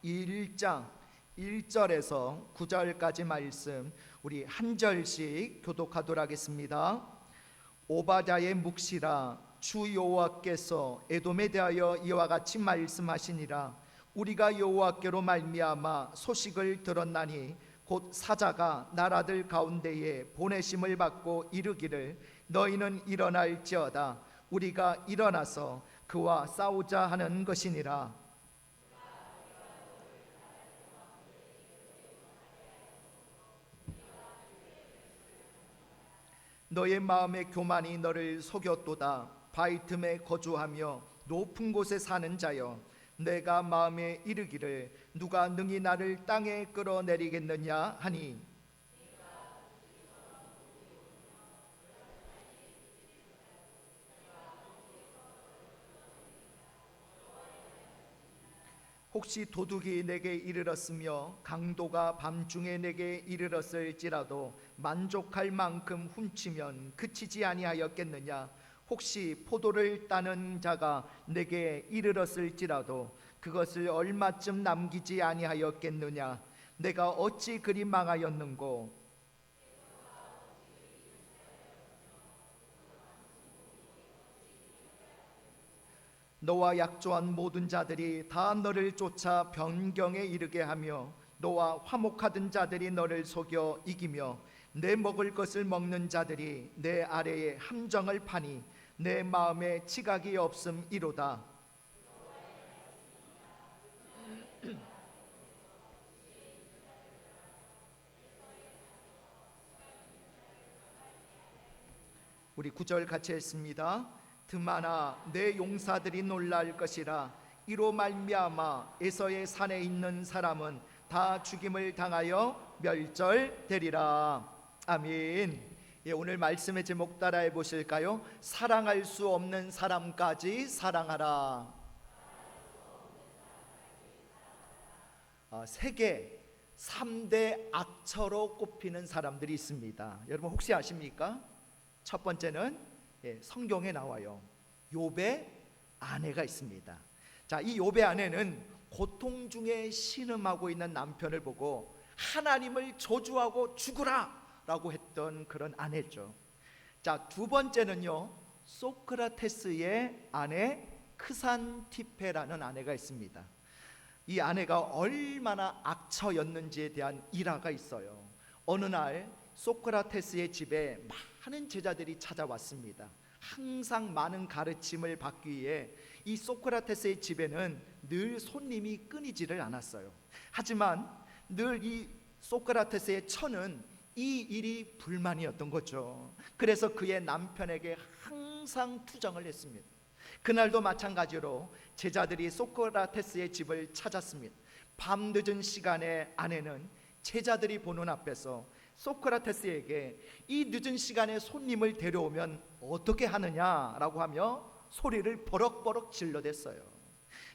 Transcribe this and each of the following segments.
1장 1절에서 9절까지 말씀 우리 한 절씩 교독하도록 하겠습니다. 오바댜의 묵시라. 주 여호와께서 에돔에 대하여 이와 같이 말씀하시니라. 우리가 여호와께로 말미암아 소식을 들었나니 곧 사자가 나라들 가운데에 보내심을 받고 이르기를 너희는 일어날지어다. 우리가 일어나서 그와 싸우자 하는 것이니라. 너의 마음의 교만이 너를 속였도다. 바위 틈에 거주하며 높은 곳에 사는 자여, 내가 마음에 이르기를 누가 능히 나를 땅에 끌어내리겠느냐 하니, 혹시 도둑이 내게 이르렀으며 강도가 밤중에 내게 이르렀을지라도 만족할 만큼 훔치면 그치지 아니하였겠느냐. 혹시 포도를 따는 자가 내게 이르렀을지라도 그것을 얼마쯤 남기지 아니하였겠느냐. 내가 어찌 그리 망하였는고. 너와 약조한 모든 자들이 다 너를 쫓아 변경에 이르게 하며 너와 화목하던 자들이 너를 속여 이기며 내 먹을 것을 먹는 자들이 내 아래에 함정을 파니 내 마음에 지각이 없음이로다. 우리 9절 같이 했습니다. 드마나 내 용사들이 놀랄 것이라. 이로 말미암아 에서의 산에 있는 사람은 다 죽임을 당하여 멸절되리라. 아멘. 오늘 말씀의 제목 따라해 보실까요? 사랑할 수 없는 사람까지 사랑하라. 세계 3대 악처로 꼽히는 사람들이 있습니다. 여러분 혹시 아십니까? 첫 번째는 성경에 나와요. 욥의 아내가 있습니다. 자, 이 욥의 아내는 고통 중에 신음하고 있는 남편을 보고 하나님을 저주하고 죽으라 라고 했던 그런 아내죠. 자, 두 번째는요, 소크라테스의 아내 크산티페라는 아내가 있습니다. 이 아내가 얼마나 악처였는지에 대한 일화가 있어요. 어느 날 소크라테스의 집에 많은 제자들이 찾아왔습니다. 항상 많은 가르침을 받기 위해 이 소크라테스의 집에는 늘 손님이 끊이지를 않았어요. 하지만 늘 이 소크라테스의 처는 이 일이 불만이었던 거죠. 그래서 그의 남편에게 항상 투정을 했습니다. 그날도 마찬가지로 제자들이 소크라테스의 집을 찾았습니다. 밤늦은 시간에 아내는 제자들이 보는 앞에서 소크라테스에게 이 늦은 시간에 손님을 데려오면 어떻게 하느냐라고 하며 소리를 버럭버럭 질러댔어요.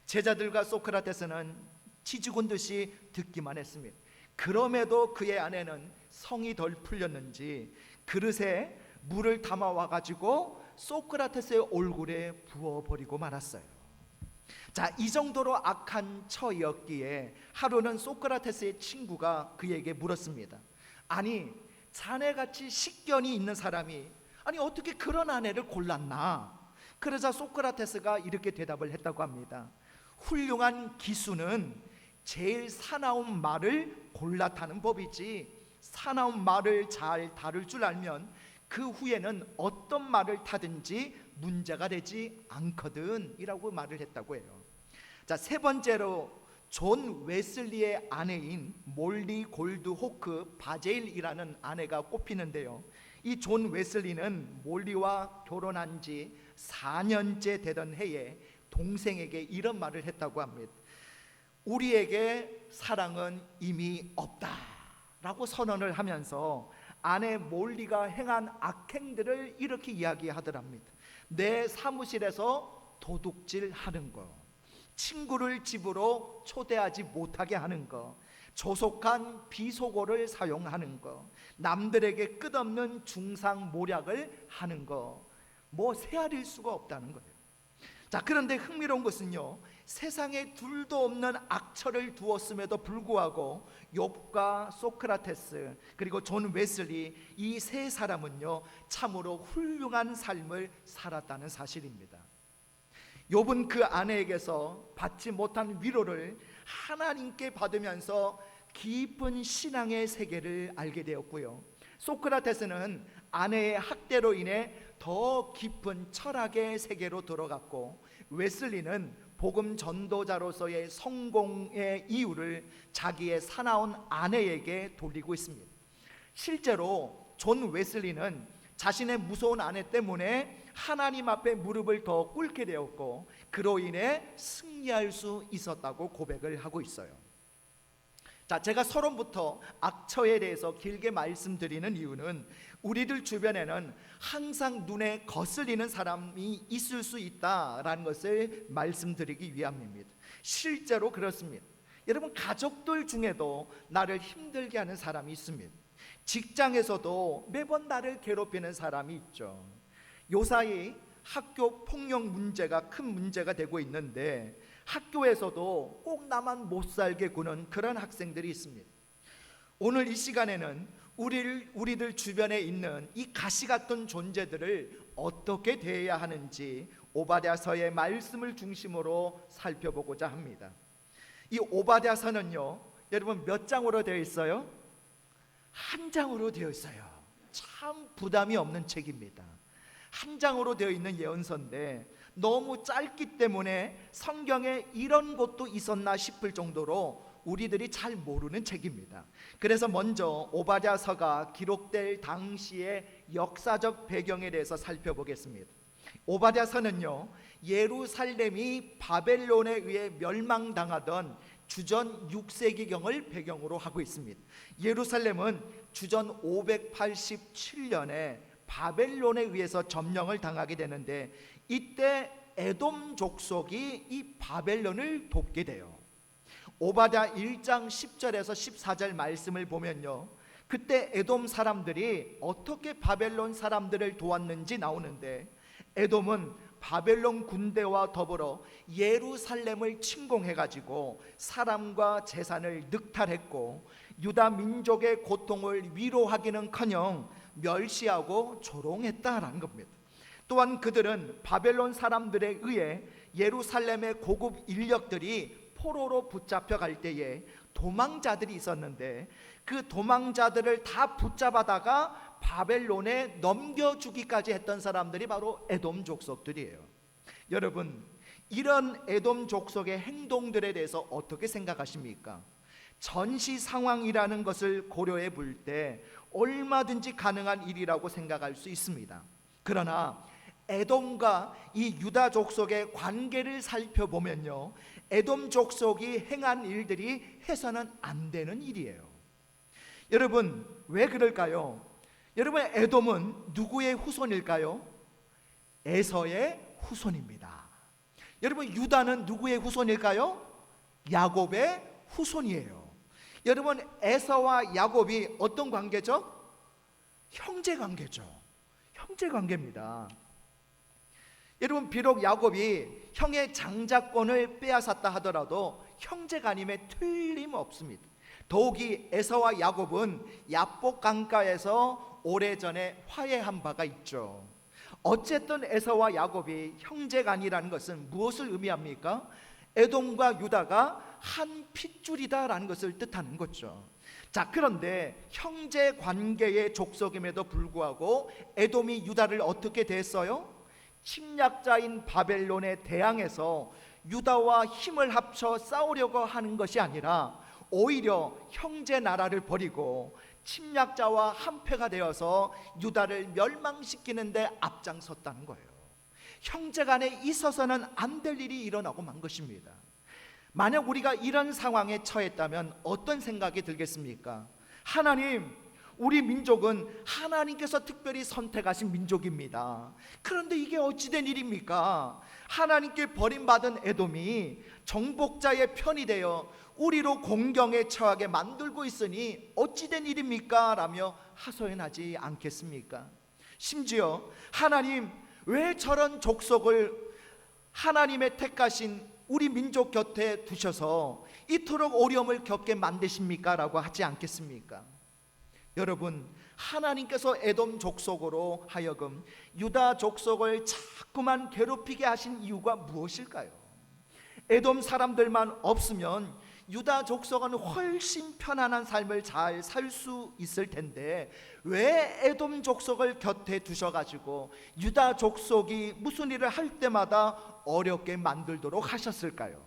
제자들과 소크라테스는 치죽은 듯이 듣기만 했습니다. 그럼에도 그의 아내는 성이 덜 풀렸는지 그릇에 물을 담아와 가지고 소크라테스의 얼굴에 부어버리고 말았어요. 자, 이 정도로 악한 처였기에 하루는 소크라테스의 친구가 그에게 물었습니다. 아니, 자네같이 식견이 있는 사람이 어떻게 그런 아내를 골랐나? 그러자 소크라테스가 이렇게 대답을 했다고 합니다. 훌륭한 기수는 제일 사나운 말을 골라 타는 법이지, 사나운 말을 잘 다룰 줄 알면 그 후에는 어떤 말을 타든지 문제가 되지 않거든 이라고 말을 했다고 해요. 자, 세 번째로 존 웨슬리의 아내인 몰리 골드 호크 바제일이라는 아내가 꼽히는데요. 이 존 웨슬리는 몰리와 결혼한 지 4년째 되던 해에 동생에게 이런 말을 했다고 합니다. 우리에게 사랑은 이미 없다 라고 선언을 하면서 아내 몰리가 행한 악행들을 이렇게 이야기하더랍니다. 내 사무실에서 도둑질 하는 거, 친구를 집으로 초대하지 못하게 하는 거, 조속한 비속어를 사용하는 거, 남들에게 끝없는 중상모략을 하는 거, 뭐 세아릴 수가 없다는 거예요. 자, 그런데 흥미로운 것은요, 세상에 둘도 없는 악처를 두었음에도 불구하고 욥과 소크라테스 그리고 존 웨슬리, 이 세 사람은요 참으로 훌륭한 삶을 살았다는 사실입니다. 욥은 그 아내에게서 받지 못한 위로를 하나님께 받으면서 깊은 신앙의 세계를 알게 되었고요, 소크라테스는 아내의 학대로 인해 더 깊은 철학의 세계로 들어갔고, 웨슬리는 복음 전도자로서의 성공의 이유를 자기의 사나운 아내에게 돌리고 있습니다. 실제로 존 웨슬리는 자신의 무서운 아내 때문에 하나님 앞에 무릎을 더 꿇게 되었고, 그로 인해 승리할 수 있었다고 고백을 하고 있어요. 자, 제가 서론부터 악처에 대해서 길게 말씀드리는 이유는 우리들 주변에는 항상 눈에 거슬리는 사람이 있을 수 있다라는 것을 말씀드리기 위함입니다. 실제로 그렇습니다. 여러분, 가족들 중에도 나를 힘들게 하는 사람이 있습니다. 직장에서도 매번 나를 괴롭히는 사람이 있죠. 요사이 학교 폭력 문제가 큰 문제가 되고 있는데, 학교에서도 꼭 나만 못 살게 구는 그런 학생들이 있습니다. 오늘 이 시간에는 우리들 주변에 있는 이 가시 같은 존재들을 어떻게 대해야 하는지 오바댜서의 말씀을 중심으로 살펴보고자 합니다. 이 오바댜서는요, 여러분 몇 장으로 되어 있어요? 한 장으로 되어 있어요. 참 부담이 없는 책입니다. 한 장으로 되어 있는 예언서인데 너무 짧기 때문에 성경에 이런 것도 있었나 싶을 정도로 우리들이 잘 모르는 책입니다. 그래서 먼저 오바댜서가 기록될 당시의 역사적 배경에 대해서 살펴보겠습니다. 오바댜서는요, 예루살렘이 바벨론에 의해 멸망당하던 주전 6세기경을 배경으로 하고 있습니다. 예루살렘은 주전 587년에 바벨론에 의해서 점령을 당하게 되는데, 이때 에돔 족속이 이 바벨론을 돕게 돼요. 오바댜 1장 10절에서 14절 말씀을 보면요, 그때 에돔 사람들이 어떻게 바벨론 사람들을 도왔는지 나오는데, 에돔은 바벨론 군대와 더불어 예루살렘을 침공해가지고 사람과 재산을 늑탈했고, 유다 민족의 고통을 위로하기는커녕 멸시하고 조롱했다라는 겁니다. 또한 그들은 바벨론 사람들에 의해 예루살렘의 고급 인력들이 포로로 붙잡혀 갈 때에 도망자들이 있었는데, 그 도망자들을 다 붙잡아다가 바벨론에 넘겨주기까지 했던 사람들이 바로 에돔 족속들이에요. 여러분, 이런 에돔 족속의 행동들에 대해서 어떻게 생각하십니까? 전시 상황이라는 것을 고려해 볼 때 얼마든지 가능한 일이라고 생각할 수 있습니다. 그러나 에돔과 이 유다 족속의 관계를 살펴보면요, 에돔 족속이 행한 일들이 해서는 안 되는 일이에요. 여러분, 왜 그럴까요? 여러분, 에돔은 누구의 후손일까요? 에서의 후손입니다. 여러분, 유다는 누구의 후손일까요? 야곱의 후손이에요. 여러분, 에서와 야곱이 어떤 관계죠? 형제 관계죠. 형제 관계입니다. 여러분, 비록 야곱이 형의 장자권을 빼앗았다 하더라도 형제간임에 틀림없습니다. 더욱이 에서와 야곱은 야복 강가에서 오래전에 화해한 바가 있죠. 어쨌든 에서와 야곱이 형제간이라는 것은 무엇을 의미합니까? 에돔과 유다가 한 핏줄이다라는 것을 뜻하는 거죠. 자, 그런데 형제 관계의 족속임에도 불구하고 에돔이 유다를 어떻게 대했어요? 침략자인 바벨론에 대항해서 유다와 힘을 합쳐 싸우려고 하는 것이 아니라 오히려 형제 나라를 버리고 침략자와 한패가 되어서 유다를 멸망시키는 데 앞장섰다는 거예요. 형제간에 있어서는 안 될 일이 일어나고 만 것입니다. 만약 우리가 이런 상황에 처했다면 어떤 생각이 들겠습니까? 하나님, 우리 민족은 하나님께서 특별히 선택하신 민족입니다. 그런데 이게 어찌된 일입니까? 하나님께 버림받은 에돔이 정복자의 편이 되어 우리로 공경에 처하게 만들고 있으니 어찌된 일입니까? 라며 하소연하지 않겠습니까? 심지어 하나님, 왜 저런 족속을 하나님의 택하신 우리 민족 곁에 두셔서 이토록 어려움을 겪게 만드십니까? 라고 하지 않겠습니까? 여러분, 하나님께서 에돔 족속으로 하여금 유다 족속을 자꾸만 괴롭히게 하신 이유가 무엇일까요? 에돔 사람들만 없으면 유다 족속은 훨씬 편안한 삶을 잘 살 수 있을 텐데 왜 에돔 족속을 곁에 두셔가지고 유다 족속이 무슨 일을 할 때마다 어렵게 만들도록 하셨을까요?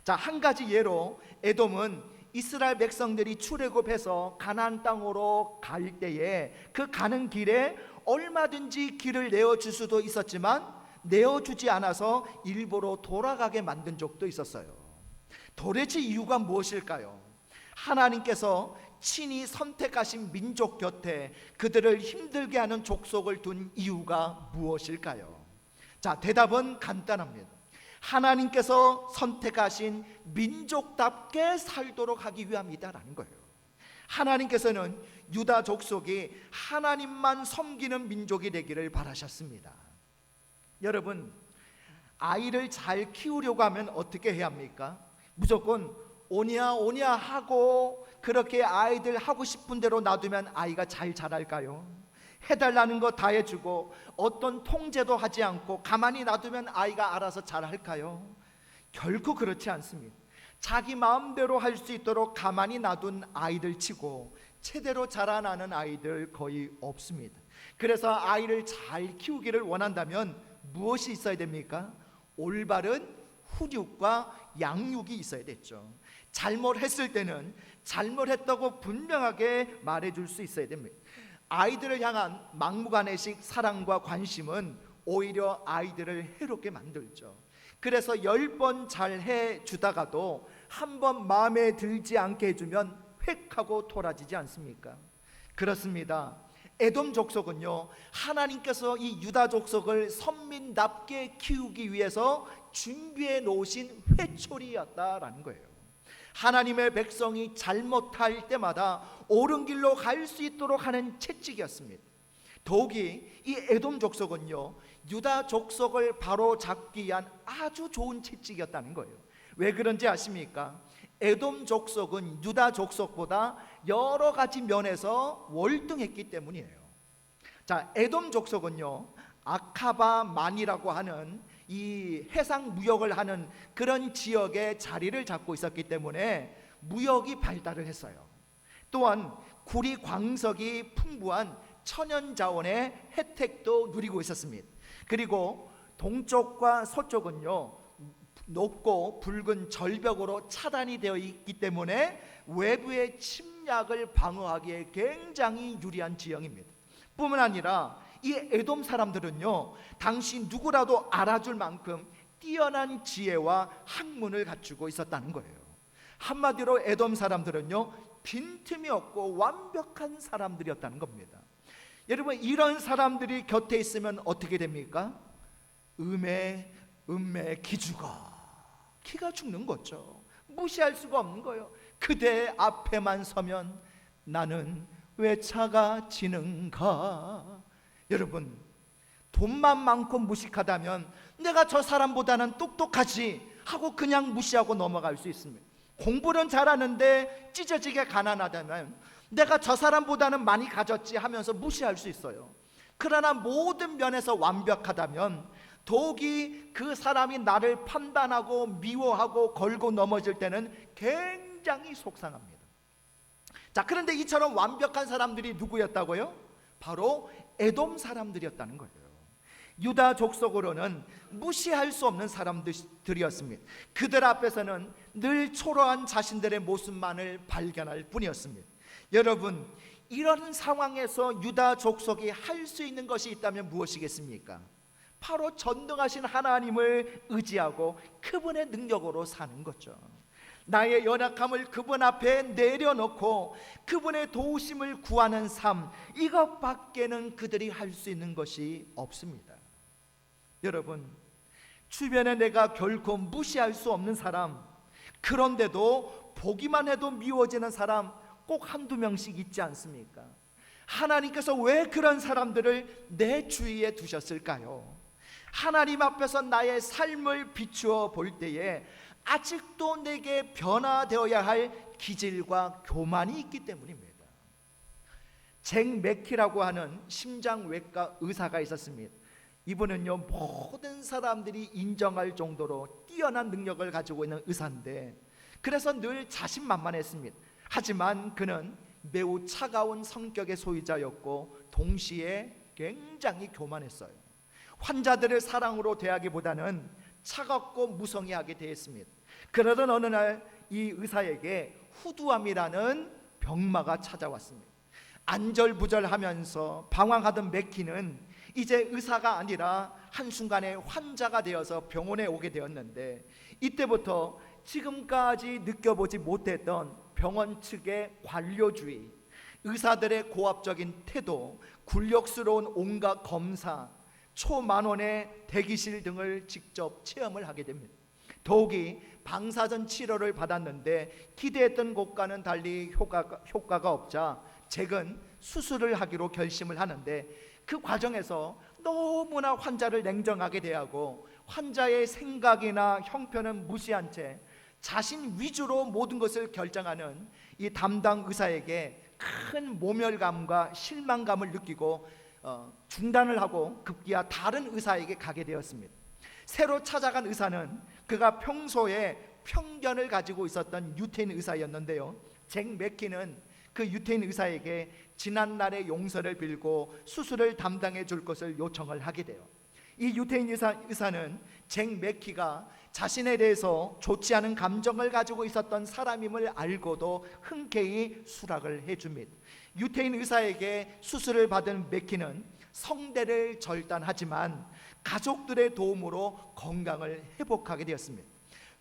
자, 한 가지 예로 에돔은 이스라엘 백성들이 출애굽해서 가나안 땅으로 갈 때에 그 가는 길에 얼마든지 길을 내어줄 수도 있었지만 내어주지 않아서 일부러 돌아가게 만든 적도 있었어요. 도대체 이유가 무엇일까요? 하나님께서 친히 선택하신 민족 곁에 그들을 힘들게 하는 족속을 둔 이유가 무엇일까요? 자, 대답은 간단합니다. 하나님께서 선택하신 민족답게 살도록 하기 위함이다라는 거예요. 하나님께서는 유다 족속이 하나님만 섬기는 민족이 되기를 바라셨습니다. 여러분, 아이를 잘 키우려고 하면 어떻게 해야 합니까? 무조건 오냐 오냐 하고 그렇게 아이들 하고 싶은 대로 놔두면 아이가 잘 자랄까요? 해달라는 거 다 해주고 어떤 통제도 하지 않고 가만히 놔두면 아이가 알아서 잘할까요? 결코 그렇지 않습니다. 자기 마음대로 할 수 있도록 가만히 놔둔 아이들 치고 제대로 자라나는 아이들 거의 없습니다. 그래서 아이를 잘 키우기를 원한다면 무엇이 있어야 됩니까? 올바른 훈육과 양육이 있어야 됐죠. 잘못했을 때는 잘못했다고 분명하게 말해줄 수 있어야 됩니다. 아이들을 향한 막무가내식 사랑과 관심은 오히려 아이들을 해롭게 만들죠. 그래서 10번 잘 해주다가도 한 번 마음에 들지 않게 해주면 획 하고 돌아지지 않습니까? 그렇습니다. 에돔 족속은요, 하나님께서 이 유다 족속을 선민답게 키우기 위해서 준비해 놓으신 회초리였다라는 거예요. 하나님의 백성이 잘못할 때마다 옳은 길로 갈 수 있도록 하는 채찍이었습니다. 더욱이 이 에돔 족속은요, 유다 족속을 바로 잡기 위한 아주 좋은 채찍이었다는 거예요. 왜 그런지 아십니까? 에돔 족속은 유다 족속보다 여러 가지 면에서 월등했기 때문이에요. 자, 에돔 족속은요, 아카바만이라고 하는 이 해상 무역을 하는 그런 지역에 자리를 잡고 있었기 때문에 무역이 발달을 했어요. 또한 구리 광석이 풍부한 천연 자원의 혜택도 누리고 있었습니다. 그리고 동쪽과 서쪽은요, 높고 붉은 절벽으로 차단이 되어 있기 때문에 외부의 침략을 방어하기에 굉장히 유리한 지형입니다. 뿐만 아니라 이 에돔 사람들은요, 당시 누구라도 알아줄 만큼 뛰어난 지혜와 학문을 갖추고 있었다는 거예요. 한마디로 에돔 사람들은요, 빈틈이 없고 완벽한 사람들이었다는 겁니다. 여러분, 이런 사람들이 곁에 있으면 어떻게 됩니까? 음에 기가 죽는 거죠. 무시할 수가 없는 거예요. 그대 앞에만 서면 나는 왜 작아지는가? 여러분, 돈만 많고 무식하다면 내가 저 사람보다는 똑똑하지 하고 그냥 무시하고 넘어갈 수 있습니다. 공부는 잘하는데 찢어지게 가난하다면 내가 저 사람보다는 많이 가졌지 하면서 무시할 수 있어요. 그러나 모든 면에서 완벽하다면 더욱이 그 사람이 나를 판단하고 미워하고 걸고 넘어질 때는 굉장히 속상합니다. 자, 그런데 이처럼 완벽한 사람들이 누구였다고요? 바로 에돔 사람들이었다는 거예요. 유다 족속으로는 무시할 수 없는 사람들이었습니다. 그들 앞에서는 늘 초라한 자신들의 모습만을 발견할 뿐이었습니다. 여러분, 이런 상황에서 유다 족속이 할 수 있는 것이 있다면 무엇이겠습니까? 바로 전능하신 하나님을 의지하고 그분의 능력으로 사는 거죠. 나의 연약함을 그분 앞에 내려놓고 그분의 도우심을 구하는 삶, 이것밖에는 그들이 할 수 있는 것이 없습니다. 여러분, 주변에 내가 결코 무시할 수 없는 사람, 그런데도 보기만 해도 미워지는 사람 꼭 한두 명씩 있지 않습니까? 하나님께서 왜 그런 사람들을 내 주위에 두셨을까요? 하나님 앞에서 나의 삶을 비추어 볼 때에 아직도 내게 변화되어야 할 기질과 교만이 있기 때문입니다. 잭 맥키라고 하는 심장외과 의사가 있었습니다. 이분은요, 모든 사람들이 인정할 정도로 뛰어난 능력을 가지고 있는 의사인데, 그래서 늘 자신만만했습니다. 하지만 그는 매우 차가운 성격의 소유자였고 동시에 굉장히 교만했어요. 환자들을 사랑으로 대하기보다는 차갑고 무성의하게 대했습니다. 그러던 어느 날 이 의사에게 후두암이라는 병마가 찾아왔습니다. 안절부절하면서 방황하던 맥키는 이제 의사가 아니라 한순간에 환자가 되어서 병원에 오게 되었는데, 이때부터 지금까지 느껴보지 못했던 병원 측의 관료주의, 의사들의 고압적인 태도, 굴욕스러운 온갖 검사, 초만원의 대기실 등을 직접 체험을 하게 됩니다. 더욱이 방사선 치료를 받았는데 기대했던 것과는 달리 효과가 없자 잭은 수술을 하기로 결심을 하는데, 그 과정에서 너무나 환자를 냉정하게 대하고 환자의 생각이나 형편은 무시한 채 자신 위주로 모든 것을 결정하는 이 담당 의사에게 큰 모멸감과 실망감을 느끼고 중단을 하고 급기야 다른 의사에게 가게 되었습니다. 새로 찾아간 의사는 그가 평소에 편견을 가지고 있었던 유태인 의사였는데요, 잭 맥키는 그 유태인 의사에게 지난날의 용서를 빌고 수술을 담당해 줄 것을 요청을 하게 돼요. 이 유태인 의사는 잭 맥키가 자신에 대해서 좋지 않은 감정을 가지고 있었던 사람임을 알고도 흔쾌히 수락을 해줍니다. 유태인 의사에게 수술을 받은 맥키는 성대를 절단하지만 가족들의 도움으로 건강을 회복하게 되었습니다.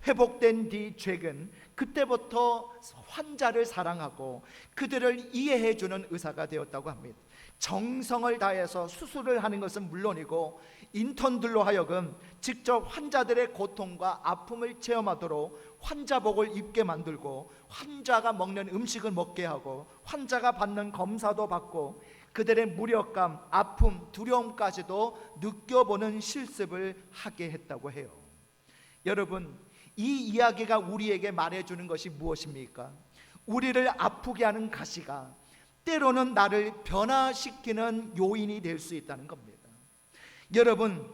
회복된 뒤 잭은 그때부터 환자를 사랑하고 그들을 이해해주는 의사가 되었다고 합니다. 정성을 다해서 수술을 하는 것은 물론이고 인턴들로 하여금 직접 환자들의 고통과 아픔을 체험하도록 환자복을 입게 만들고, 환자가 먹는 음식을 먹게 하고, 환자가 받는 검사도 받고, 그들의 무력감, 아픔, 두려움까지도 느껴보는 실습을 하게 했다고 해요. 여러분, 이 이야기가 우리에게 말해주는 것이 무엇입니까? 우리를 아프게 하는 가시가 때로는 나를 변화시키는 요인이 될 수 있다는 겁니다. 여러분,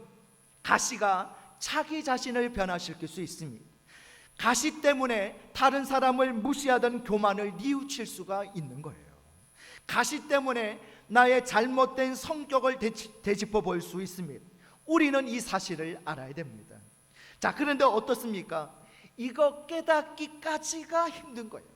가시가 자기 자신을 변화시킬 수 있습니다. 가시 때문에 다른 사람을 무시하던 교만을 뉘우칠 수가 있는 거예요. 가시 때문에 나의 잘못된 성격을 되짚어 볼 수 있습니다. 우리는 이 사실을 알아야 됩니다. 자, 그런데 어떻습니까? 이거 깨닫기까지가 힘든 거예요.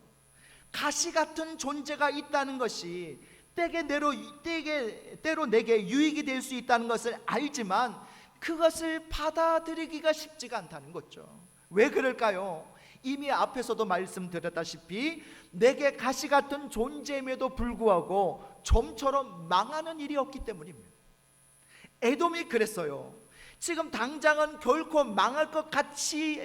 가시 같은 존재가 있다는 것이 때로 내게 유익이 될 수 있다는 것을 알지만 그것을 받아들이기가 쉽지가 않다는 거죠. 왜 그럴까요? 이미 앞에서도 말씀드렸다시피 내게 가시 같은 존재임에도 불구하고 좀처럼 망하는 일이 없기 때문입니다. 에돔이 그랬어요. 지금 당장은 결코 망할 것 같이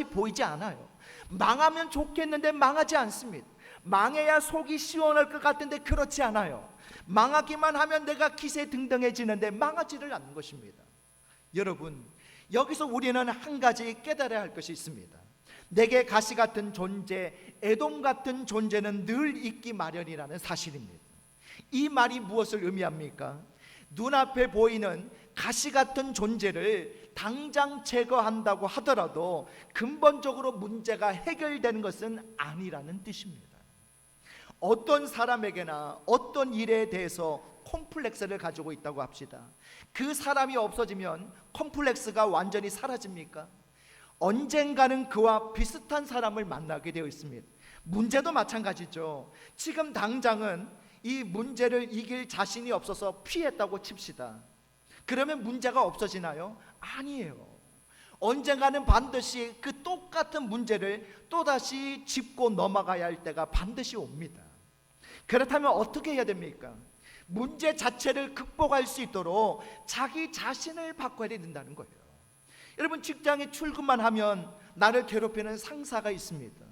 보이지 않아요. 망하면 좋겠는데 망하지 않습니다. 망해야 속이 시원할 것 같은데 그렇지 않아요. 망하기만 하면 내가 기세등등해지는데 망하지를 않는 것입니다. 여러분, 여기서 우리는 한 가지 깨달아야 할 것이 있습니다. 내게 가시 같은 존재, 에돔 같은 존재는 늘 있기 마련이라는 사실입니다. 이 말이 무엇을 의미합니까? 눈앞에 보이는 가시 같은 존재를 당장 제거한다고 하더라도 근본적으로 문제가 해결되는 것은 아니라는 뜻입니다. 어떤 사람에게나 어떤 일에 대해서 콤플렉스를 가지고 있다고 합시다. 그 사람이 없어지면 콤플렉스가 완전히 사라집니까? 언젠가는 그와 비슷한 사람을 만나게 되어 있습니다. 문제도 마찬가지죠. 지금 당장은 이 문제를 이길 자신이 없어서 피했다고 칩시다. 그러면 문제가 없어지나요? 아니에요. 언젠가는 반드시 그 똑같은 문제를 또다시 짚고 넘어가야 할 때가 반드시 옵니다. 그렇다면 어떻게 해야 됩니까? 문제 자체를 극복할 수 있도록 자기 자신을 바꿔야 된다는 거예요. 여러분, 직장에 출근만 하면 나를 괴롭히는 상사가 있습니다.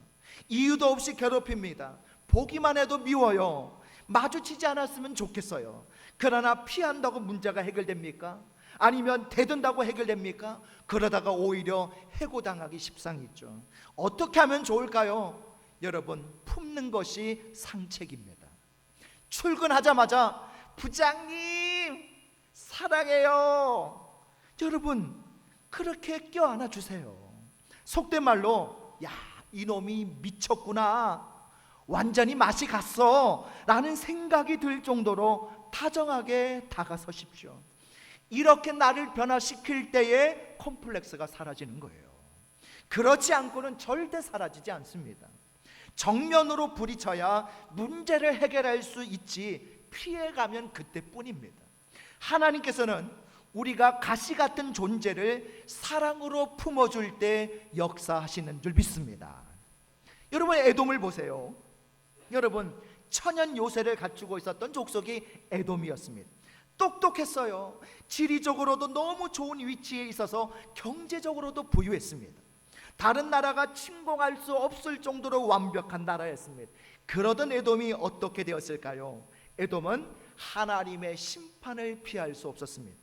이유도 없이 괴롭힙니다. 보기만 해도 미워요. 마주치지 않았으면 좋겠어요. 그러나 피한다고 문제가 해결됩니까? 아니면 대든다고 해결됩니까? 그러다가 오히려 해고당하기 십상이죠. 어떻게 하면 좋을까요? 여러분, 품는 것이 상책입니다. 출근하자마자 부장님 사랑해요, 여러분 그렇게 껴안아 주세요. 속된 말로 야 이놈이 미쳤구나, 완전히 맛이 갔어 라는 생각이 들 정도로 다정하게 다가서십시오. 이렇게 나를 변화시킬 때에 콤플렉스가 사라지는 거예요. 그렇지 않고는 절대 사라지지 않습니다. 정면으로 부딪혀야 문제를 해결할 수 있지, 피해가면 그때뿐입니다. 하나님께서는 우리가 가시 같은 존재를 사랑으로 품어줄 때 역사하시는 줄 믿습니다. 여러분, 에돔을 보세요. 여러분, 천연 요새를 갖추고 있었던 족속이 에돔이었습니다. 똑똑했어요. 지리적으로도 너무 좋은 위치에 있어서 경제적으로도 부유했습니다. 다른 나라가 침공할 수 없을 정도로 완벽한 나라였습니다. 그러던 에돔이 어떻게 되었을까요? 에돔은 하나님의 심판을 피할 수 없었습니다.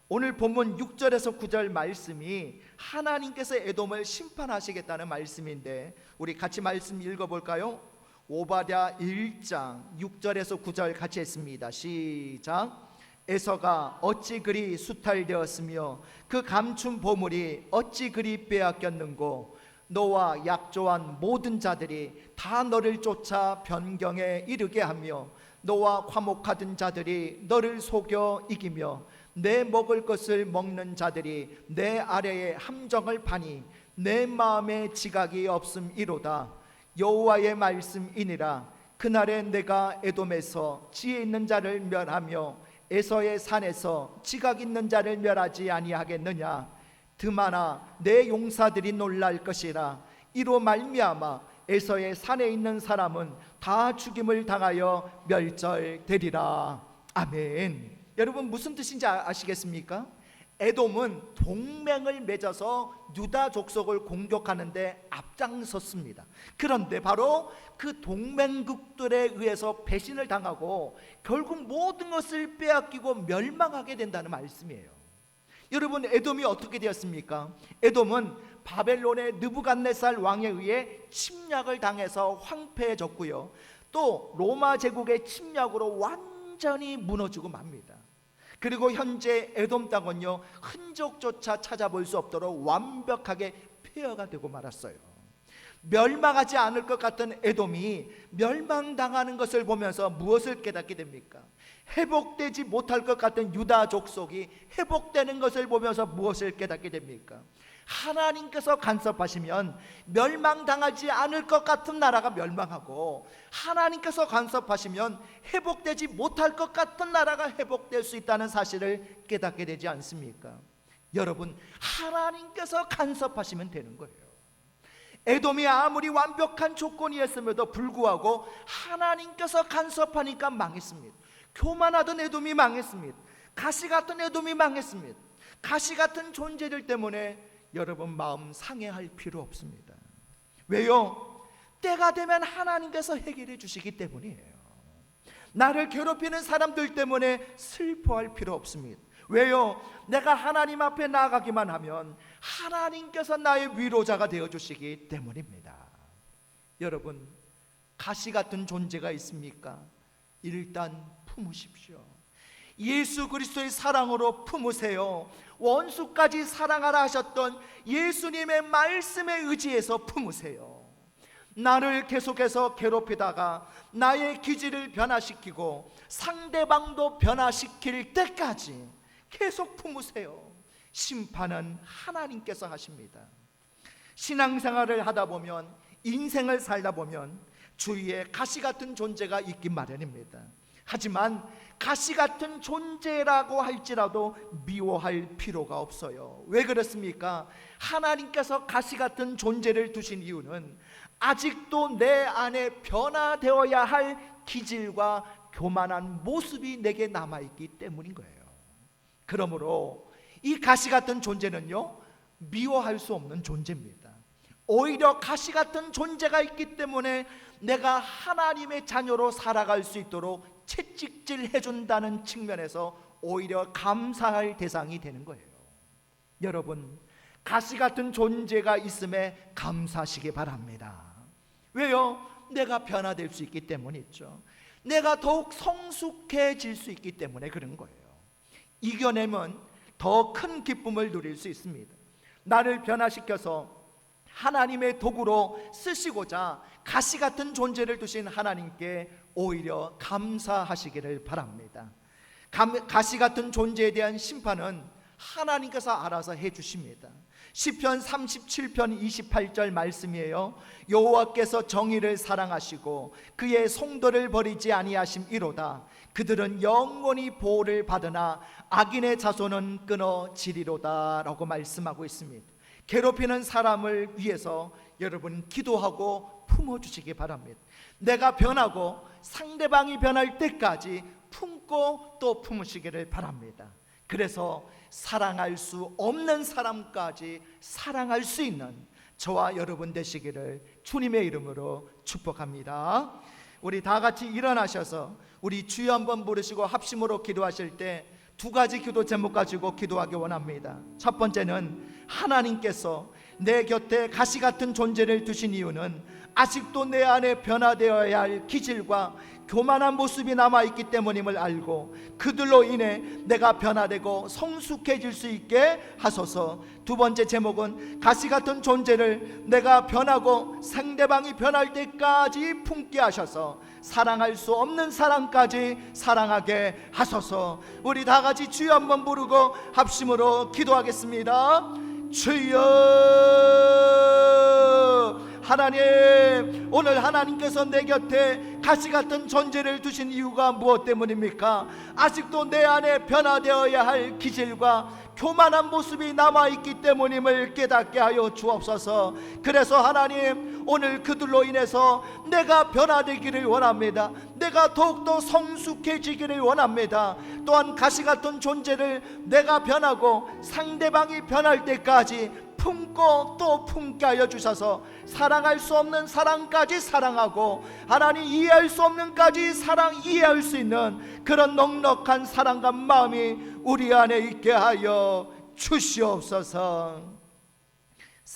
오늘 본문 6절에서 9절 말씀이 하나님께서 에돔을 심판하시겠다는 말씀인데, 우리 같이 말씀 읽어볼까요? 오바댜 1장 6절에서 9절 같이 했습니다. 시작. 에서가 어찌 그리 수탈되었으며 그 감춘 보물이 어찌 그리 빼앗겼는고, 너와 약조한 모든 자들이 다 너를 쫓아 변경에 이르게 하며 너와 화목하던 자들이 너를 속여 이기며 내 먹을 것을 먹는 자들이 내 아래에 함정을 파니 내 마음에 지각이 없음이로다. 여호와의 말씀이니라. 그날에 내가 에돔에서 지혜 있는 자를 멸하며 에서의 산에서 지각 있는 자를 멸하지 아니하겠느냐. 드마나 내 용사들이 놀랄 것이라. 이로 말미암아 에서의 산에 있는 사람은 다 죽임을 당하여 멸절되리라. 아멘. 여러분, 무슨 뜻인지 아시겠습니까? 에돔은 동맹을 맺어서 유다 족속을 공격하는데 앞장섰습니다. 그런데 바로 그 동맹국들에 의해서 배신을 당하고 결국 모든 것을 빼앗기고 멸망하게 된다는 말씀이에요. 여러분, 에돔이 어떻게 되었습니까? 에돔은 바벨론의 느부갓네살 왕에 의해 침략을 당해서 황폐해졌고요, 또 로마 제국의 침략으로 완전히 무너지고 맙니다. 그리고 현재 에돔 땅은요, 흔적조차 찾아볼 수 없도록 완벽하게 폐허가 되고 말았어요. 멸망하지 않을 것 같은 에돔이 멸망당하는 것을 보면서 무엇을 깨닫게 됩니까? 회복되지 못할 것 같은 유다 족속이 회복되는 것을 보면서 무엇을 깨닫게 됩니까? 하나님께서 간섭하시면 멸망당하지 않을 것 같은 나라가 멸망하고, 하나님께서 간섭하시면 회복되지 못할 것 같은 나라가 회복될 수 있다는 사실을 깨닫게 되지 않습니까? 여러분, 하나님께서 간섭하시면 되는 거예요. 에돔이 아무리 완벽한 조건이었음에도 불구하고 하나님께서 간섭하니까 망했습니다. 교만하던 에돔이 망했습니다. 가시 같은 에돔이 망했습니다. 가시 같은 존재들 때문에 여러분, 마음 상해할 필요 없습니다. 왜요? 때가 되면 하나님께서 해결해 주시기 때문이에요. 나를 괴롭히는 사람들 때문에 슬퍼할 필요 없습니다. 왜요? 내가 하나님 앞에 나아가기만 하면 하나님께서 나의 위로자가 되어 주시기 때문입니다. 여러분, 가시 같은 존재가 있습니까? 일단 품으십시오. 예수 그리스도의 사랑으로 품으세요. 원수까지 사랑하라 하셨던 예수님의 말씀에 의지해서 품으세요. 나를 계속해서 괴롭히다가 나의 기질을 변화시키고 상대방도 변화시킬 때까지 계속 품으세요. 심판은 하나님께서 하십니다. 신앙생활을 하다 보면, 인생을 살다 보면 주위에 가시 같은 존재가 있기 마련입니다. 하지만 가시 같은 존재라고 할지라도 미워할 필요가 없어요. 왜 그렇습니까? 하나님께서 가시 같은 존재를 두신 이유는 아직도 내 안에 변화되어야 할 기질과 교만한 모습이 내게 남아있기 때문인 거예요. 그러므로 이 가시 같은 존재는요, 미워할 수 없는 존재입니다. 오히려 가시 같은 존재가 있기 때문에 내가 하나님의 자녀로 살아갈 수 있도록 채찍질 해준다는 측면에서 오히려 감사할 대상이 되는 거예요. 여러분, 가시 같은 존재가 있음에 감사하시기 바랍니다. 왜요? 내가 변화될 수 있기 때문이죠. 내가 더욱 성숙해질 수 있기 때문에 그런 거예요. 이겨내면 더 큰 기쁨을 누릴 수 있습니다. 나를 변화시켜서 하나님의 도구로 쓰시고자 가시 같은 존재를 두신 하나님께 오히려 감사하시기를 바랍니다. 가시 같은 존재에 대한 심판은 하나님께서 알아서 해주십니다. 시편 37편 28절 말씀이에요. 여호와께서 정의를 사랑하시고 그의 송도를 버리지 아니하심이로다. 그들은 영원히 보호를 받으나 악인의 자손은 끊어지리로다 라고 말씀하고 있습니다. 괴롭히는 사람을 위해서 여러분 기도하고 품어주시기 바랍니다. 내가 변하고 상대방이 변할 때까지 품고 또 품으시기를 바랍니다. 그래서 사랑할 수 없는 사람까지 사랑할 수 있는 저와 여러분 되시기를 주님의 이름으로 축복합니다. 우리 다 같이 일어나셔서 우리 주여 한번 부르시고 합심으로 기도하실 때 두 가지 기도 제목 가지고 기도하기 원합니다. 첫 번째는 하나님께서 내 곁에 가시 같은 존재를 두신 이유는 아직도 내 안에 변화되어야 할 기질과 교만한 모습이 남아있기 때문임을 알고 그들로 인해 내가 변화되고 성숙해질 수 있게 하소서. 두 번째 제목은 가시 같은 존재를 내가 변하고 상대방이 변할 때까지 품게 하셔서 사랑할 수 없는 사랑까지 사랑하게 하소서. 우리 다 같이 주여 한번 부르고 합심으로 기도하겠습니다. 주여, 하나님, 오늘 하나님께서 내 곁에 가시 같은 존재를 두신 이유가 무엇 때문입니까? 아직도 내 안에 변화되어야 할 기질과 교만한 모습이 남아있기 때문임을 깨닫게 하여 주옵소서. 그래서 하나님, 오늘 그들로 인해서 내가 변화되기를 원합니다. 내가 더욱더 성숙해지기를 원합니다. 또한 가시 같은 존재를 내가 변하고 상대방이 변할 때까지 품고 또 품게 하여 주셔서 사랑할 수 없는 사랑까지 사랑하고 하나님 이해할 수 없는까지 이해할 수 있는 그런 넉넉한 사랑과 마음이 우리 안에 있게 하여 주시옵소서.